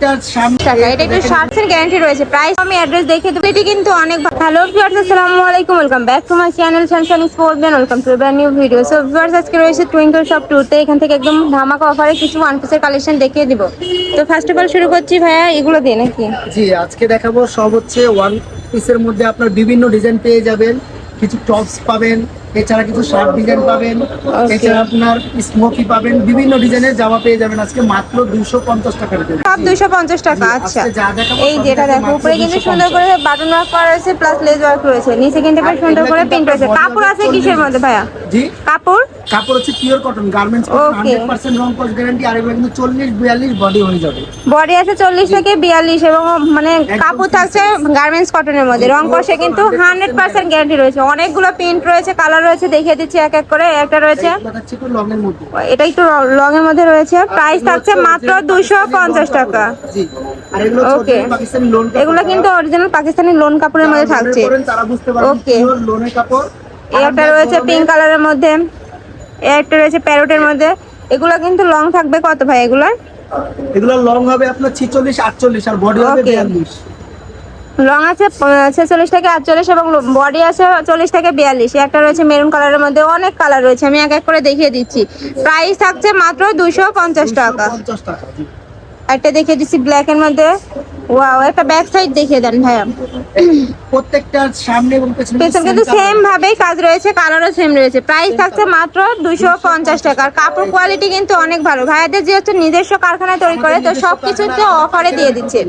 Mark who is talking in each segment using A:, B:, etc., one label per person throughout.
A: প্রত্যেকটা
B: টাকা। এটা একটু শার্টসের গ্যারান্টি রয়েছে। প্রাইস আমি অ্যাড্রেস দেখে দেবো। এটি কিন্তু অনেক ভালো। ভিউয়ার্স আসসালামু আলাইকুম, welcome back to my channel Sunshine sports band, welcome to brand new video. So viewers আজকে রয়েছে টুইঙ্কল শপ টুতে। এখান থেকে একদম ধামাকা অফারে কিছু ওয়ান পিসের কালেকশন দেখিয়ে দিব। তো ফার্স্ট অফ অল শুরু করছি ভাইয়া, এগুলো দিয়ে নাকি?
A: জি, আজকে দেখাবো সব হচ্ছে ওয়ান পিসের মধ্যে আপনার বিভিন্ন ডিজাইন পেয়ে যাবেন, কিছু টপস পাবেন, এছাড়া কিছু শার্ট ডিজাইন পাবেন, এছাড়া আপনার স্মোকি পাবেন, বিভিন্ন ডিজাইনের জামা পেয়ে যাবেন আজকে মাত্র 250 টাকার জন্য।
B: সব 250 টাকা। আচ্ছা, এই যেটা দেখো উপরে কিন্তু সুন্দর করে বাটন ওয়ার্ক করা রয়েছে, প্লাস লেস ওয়ার্ক রয়েছে, নিচে কিন্তু বেশ সুন্দর করে প্রিন্ট রয়েছে। কাপড় আছে কিসের মধ্যে ভাইয়া?
A: জি,
B: কাপড়
A: হচ্ছে পিওর কটন গার্মেন্টস, 100% রং কস গ্যারান্টি। আর এগুলো কিন্তু 40-42 বডি হয়ে যাবে।
B: বডি আছে 40 থেকে 42 এবং মানে কাপড় থাকছে গার্মেন্টস কটনের মধ্যে। রং কষে কিন্তু 100% গ্যারান্টি রয়েছে। অনেকগুলো প্রিন্ট রয়েছে, কালার রয়েছে, দেখিয়ে দিচ্ছি এক এক করে। একটা রয়েছে, এটা একটু লং এর মধ্যে রয়েছে। প্রাইস থাকছে মাত্র 250 টাকা।
A: জি, আর এগুলো পাকিস্তানি লোন কাপড়।
B: এগুলো কিন্তু অরিজিনাল পাকিস্তানি লোন কাপড়ের মধ্যে থাকছে।
A: তারা বুঝতে পারবেন পিওর লোনের কাপড়।
B: একটা রয়েছে পিঙ্ক কালারের মধ্যে, একটা রয়েছে প্যারোটের মধ্যে। এগুলো কিন্তু লং থাকবে কত ভাই? এগুলো
A: লং হবে আপনার 46-48 আর বডি হবে 42।
B: লং আছে 46 থেকে 48 এবং বডি আছে 40 থেকে 42। একটা রয়েছে মেরুন কালারের মধ্যে, অনেক কালার রয়েছে, আমি এক এক করে দেখিয়ে দিচ্ছি। প্রাইস থাকছে মাত্র 250 টাকা। একটা দেখিয়ে দিচ্ছি ব্ল্যাক এর মধ্যে। ওয়াও, একটা ব্যাক সাইড দেখিয়ে দেন ভাইয়া।
A: প্রত্যেকটা সামনে এবং পেছনে
B: কিন্তু সেম ভাবেই কাজ রয়েছে, কালারও সেম রয়েছে। প্রাইস থাকছে মাত্র 250 টাকা। আর কাপড় কোয়ালিটি কিন্তু অনেক ভালো। ভাইয়াদের যেহেতু নিজস্ব কারখানায় তৈরি করে, তো সবকিছুতে অফারে দিয়ে দিচ্ছে।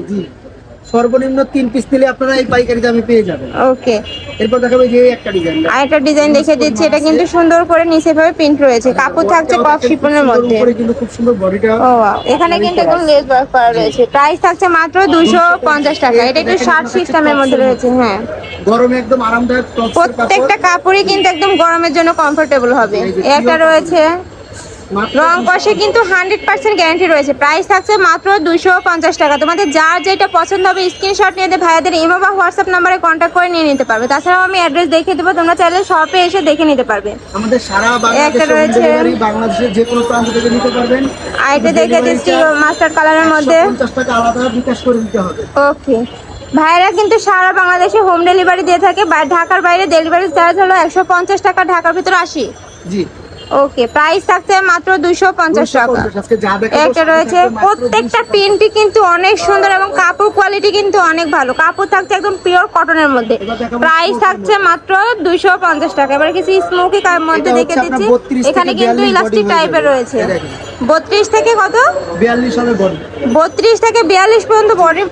A: সর্বনিম্ন 3 পিস নিলে আপনারা এই পাইকারি দামে পেয়ে যাবেন।
B: ওকে,
A: এরপর দেখাবো যে একটা ডিজাইন,
B: আর একটা ডিজাইন দেখিয়ে দিচ্ছি। এটা কিন্তু সুন্দর করে নিচে ভাবে প্রিন্ট রয়েছে। কাপড় থাকছে কফ শিফনের মধ্যে।
A: উপরে কিন্তু খুব সুন্দর বডিটা।
B: ও ওয়াও, এখানে কিন্তু একদম লেস ওয়ার্ক করা রয়েছে। প্রাইস থাকছে মাত্র 250 টাকা। এটা একটু শার্ট সিস্টেমের মধ্যে রয়েছে। হ্যাঁ,
A: গরমে একদম আরামদায়ক টপস।
B: প্রত্যেকটা কাপড়ই কিন্তু একদম গরমের জন্য কমফোর্টেবল হবে। এটা রয়েছে রং কষে কিন্তু 100% গ্যারান্টি রয়েছে। প্রাইস থাকছে মাত্র 250 টাকা। তোমাদের যার যেটা পছন্দ হবে স্ক্রিনশট নিয়ে ভাইয়াদের ইমো বা হোয়াটসঅ্যাপ নাম্বারে কন্ট্যাক্ট করে নিয়ে নিতে পারবে। তাছাড়াও আমি অ্যাড্রেস দেখিয়ে দেবো, তোমরা চাইলে শপে এসে দেখে নিতে পারবে।
A: আমাদের সারা বাংলাদেশের যে কোনো প্রান্ত থেকে নিতে পারবেন।
B: আর এটা দেখে দিচ্ছি মাস্টার্ড কালারের মধ্যে।
A: 50 টাকা আলাদা বিকাশ করে দিতে হবে।
B: ওকে, ভাইরা কিন্তু সারা বাংলাদেশে হোম ডেলিভারি দিয়ে থাকে। ঢাকার বাইরে ডেলিভারি চার্জ হলো 150 টাকা, ঢাকার ভিতরে 80।
A: জি,
B: ওকে, প্রাইস থাকছে মাত্র 250 টাকা। একটা রয়েছে, প্রত্যেকটা প্রিন্টই কিন্তু অনেক সুন্দর এবং কাপড় কোয়ালিটি কিন্তু অনেক ভালো। কাপড় থাকছে একদম পিওর কটনের মধ্যে। প্রাইস থাকছে মাত্র 250 টাকা। এবার কিছু স্মোকি কার মধ্যে দেখে দিচ্ছি। এখানে কিন্তু ইলাস্টিক টাইপের রয়েছে। 32 থেকে কত?
A: 42 হবে বডি।
B: 32 থেকে 42 পর্যন্ত বডি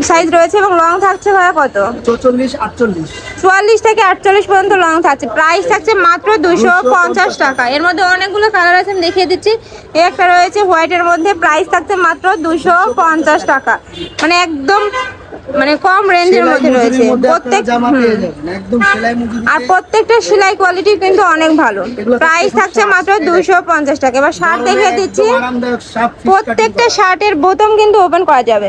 B: সাইজ রয়েছে এবং লং থাকছে ভাইয়া কত?
A: 44-48।
B: 44 থেকে 48 পর্যন্ত লং থাকছে। প্রাইস থাকছে মাত্র 250 টাকা। এর মধ্যে অনেকগুলো কালার আছে, আমি দেখিয়ে দিচ্ছি। একটা রয়েছে হোয়াইটের মধ্যে, প্রাইস থাকছে মাত্র 250 টাকা। মানে একদম কম রেঞ্জের মধ্যে রয়েছে আর প্রত্যেকটা সেলাই কোয়ালিটি কিন্তু অনেক ভালো। প্রাইস থাকছে মাত্র 250 টাকা। এবার শার্ট দেখিয়ে দিচ্ছি। প্রত্যেকটা শার্টের বোতাম কিন্তু ওপেন করা যাবে।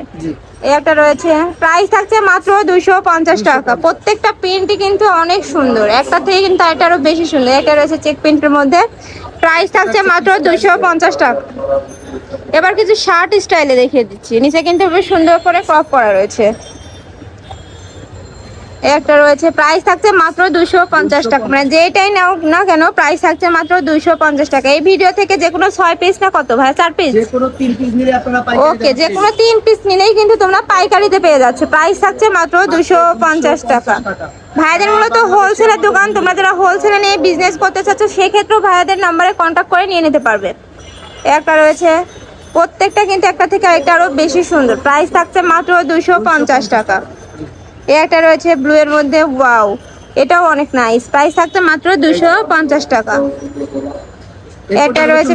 B: একটা রয়েছে, প্রাইস থাকছে মাত্র 250 টাকা। প্রত্যেকটা প্রিন্টই কিন্তু অনেক সুন্দর, একটা থেকে কিন্তু এটা আরো বেশি সুন্দর। একটা রয়েছে চেক প্রিন্টের মধ্যে, প্রাইস থাকছে মাত্র 250 টাকা। এবার কিছু শার্ট স্টাইলে দেখিয়ে দিচ্ছি। নিচে কিন্তু বেশ সুন্দর করে ক্রপ করা রয়েছে। একটা রয়েছে, প্রাইস থাকছে মাত্র 250 টাকা। মানে যেটাই নাও না কেন প্রাইস থাকছে মাত্র 250 টাকা। এই ভিডিও থেকে যে কোনো 6 পিস না কত ভাই? 4 পিস?
A: যে কোনো 3 পিস নিলে আপনারা পাইকারি।
B: ওকে, যে কোনো 3 পিস নিলেই কিন্তু তোমরা পাইকারিতে পেয়ে যাচ্ছ। প্রাইস থাকছে মাত্র 250 টাকা। ভাইয়াদের মূলত হোলসেলের দোকান। তোমরা যারা হোলসেলে নিয়ে বিজনেস করতে চাচ্ছ সেক্ষেত্রেও ভাইয়াদের নাম্বারে কন্ট্যাক্ট করে নিয়ে নিতে পারবে। একটা রয়েছে, প্রত্যেকটা কিন্তু একটা থেকে আরেকটা আরো বেশি সুন্দর। প্রাইস থাকছে মাত্র 250 টাকা। একটা রয়েছে ব্লু এর মধ্যে, ওয়াও, এটাও অনেক নাইস। প্রাইস থাকছে মাত্র 250 টাকা। এটা রয়েছে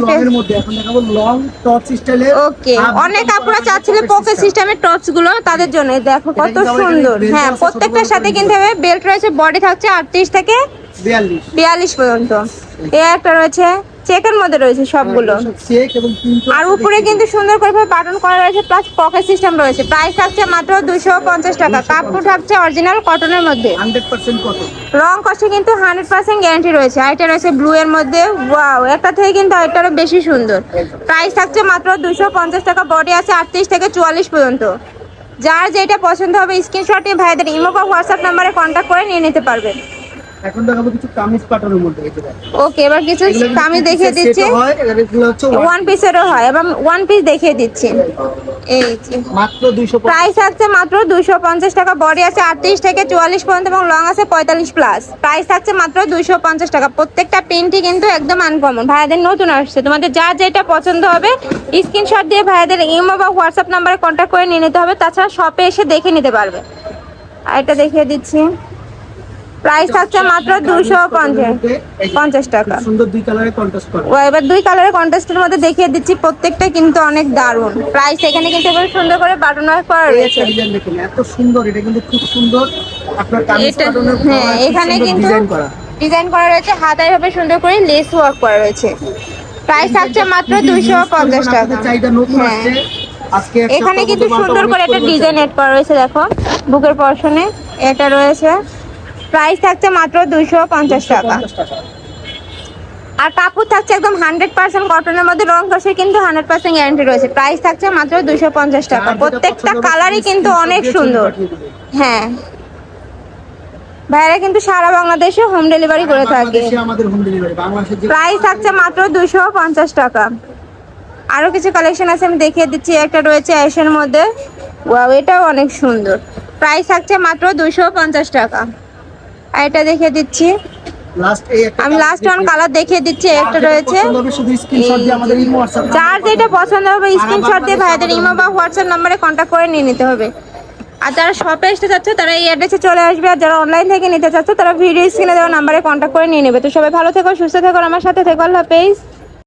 B: ওকে, অনেক আপনারা চাচ্ছিলেন পকেট সিস্টেমের টপস গুলো, তাদের জন্য দেখো কত সুন্দর। হ্যাঁ, প্রত্যেকটার সাথে কিন্তু বেল্ট রয়েছে। বডি থাকছে 38 থেকে 42 পর্যন্ত। একটা রয়েছে চেকের মধ্যে রয়েছে সবগুলো।
A: চেক এবং প্রিন্ট
B: আর উপরে কিন্তু সুন্দর করে বাটন করা রয়েছে, প্লাস পকেট সিস্টেম রয়েছে। প্রাইস থাকছে মাত্র 250 টাকা। কাপড় থাকছে অরিজিনাল কটনের মধ্যে,
A: 100% কটন।
B: রং কষে কিন্তু 100% গ্যারান্টি রয়েছে। আইটা রয়েছে ব্লু এর মধ্যে, ওয়াও, একটা থেকে কিন্তু আইটারও বেশি সুন্দর। প্রাইস থাকছে মাত্র 250 টাকা। বডি আছে 38 থেকে 44 পর্যন্ত। যার যেটা পছন্দ হবে স্ক্রিনশট নিয়ে ভাইদের ইমো বা হোয়াটসঅ্যাপ নাম্বারে কন্ট্যাক্ট করে নিয়ে নিতে পারবেন।
A: এখন দেখাবো কিছু কামিজ পাটনের মধ্যে, এই যে দেখেন।
B: ওকে, এবার কিছু
A: এগুলো কিন্তু
B: কামিজ
A: two
B: দেখিয়ে
A: piece
B: দিচ্ছি।
A: set হয়, এগুলো হচ্ছে
B: ওয়ান পিসেরও হয়, এবং ওয়ান পিস দেখিয়ে দিচ্ছি। এই যে
A: মাত্র 250
B: প্রাইস থাকছে মাত্র 250 টাকা। বডি আছে 38 থেকে 44 পর্যন্ত এবং লং আছে 45 প্লাস। প্রাইস থাকছে মাত্র 250 টাকা। প্রত্যেকটা প্রিন্টই কিন্তু একদম আনকমন, ভাইয়াদের নতুন আসছে। তোমাদের যার যেটা পছন্দ হবে স্ক্রিনশট দিয়ে ভাইয়াদের ইমো বা হোয়াটসঅ্যাপ নাম্বারে কন্ট্যাক্ট করে নিয়ে নিতে হবে। তাছাড়া শপে এসে দেখে নিতে পারবে। আর এটা দেখিয়ে দিচ্ছি, প্রাইস থাকছে মাত্র 250 টাকা।
A: সুন্দর দুই কালারে কন্ট্রাস্ট করে।
B: ও এবার দুই কালারের কন্ট্রাস্টের মধ্যে দেখিয়ে দিচ্ছি, প্রত্যেকটা কিন্তু অনেক দারুণ। প্রাইস এখানে কিন্তু এবার সুন্দর করে বাটন ওয়ার্ক করা
A: এই
B: রয়েছে।
A: একটা ডিজাইন দেখুন, এত সুন্দর, এটা কিন্তু খুব সুন্দর। আপনার কামিজ
B: এটা
A: পাটনের
B: হ্যাঁ, এখানে কিন্তু
A: ডিজাইন করা।
B: ডিজাইন করা রয়েছে, হাতায় ভাবে সুন্দর করে লেস ওয়ার্ক করা রয়েছে। প্রাইস থাকছে মাত্র 250 টাকা।
A: আপনাদের চাহিদা নতুন
B: হ্যাঁ।
A: আসছে আজকে এক
B: এখানে
A: সপ্তাহ
B: কিন্তু
A: মতো
B: সুন্দর করে একটা
A: অনেক
B: ডিজাইন এড করা রয়েছে, দেখো বুকের পশনে এটা রয়েছে। প্রাইস থাকছে মাত্র 250 টাকা।
A: 50 টাকা।
B: আর কাপড় থাকছে একদম 100% কটনের মধ্যে, রং কষে কিন্তু 100% গ্যারান্টি রয়েছে। প্রাইস থাকছে মাত্র 250 টাকা।
A: যার যেটা
B: প্রত্যেকটা
A: পছন্দ হবে
B: কালারই কিন্তু
A: screenshot
B: অনেক
A: দিয়ে ছবি
B: সুন্দর।
A: পাঠিয়ে দিবেন।
B: হ্যাঁ, ভাইরা কিন্তু সারা বাংলাদেশে হোম ডেলিভারি করে থাকে।
A: বাংলাদেশে আমাদের হোম ডেলিভারি, বাংলাদেশে যে
B: প্রাইস থাকছে মাত্র 250 টাকা। আরো কিছু কালেকশন আছে, আমি দেখিয়ে দিচ্ছি। একটা রয়েছে অ্যাশের মধ্যে, ওয়াও, এটাও অনেক সুন্দর। প্রাইস থাকছে মাত্র 250 টাকা। আর এটা দেখিয়ে দিচ্ছি,
A: লাস্ট এই একটা
B: আমি লাস্ট ওয়ান কালার দেখিয়ে দিচ্ছি। একটা রয়েছে,
A: পছন্দ হবে শুধু স্ক্রিনশট দিয়ে আমাদের ইমো হোয়াটসঅ্যাপ
B: যার যেটা পছন্দ হবে স্ক্রিনশট দিয়ে ভাইদের ইমো বা হোয়াটসঅ্যাপ নাম্বারে কন্ট্যাক্ট করে নিয়ে নিতে হবে। আর যারা শপে আসতে চাচ্ছে তারা এই অ্যাড্রেসে চলে আসবে, আর যারা অনলাইন থেকে নিতে চাচ্ছে তারা ভিডিও স্ক্রিনে দেওয়া নাম্বারে কন্ট্যাক্ট করে নিয়ে নেবে। তো সবাই ভালো থেকো, সুস্থ থেকো, আমার সাথে থেকো। আল্লাহ হাফেজ।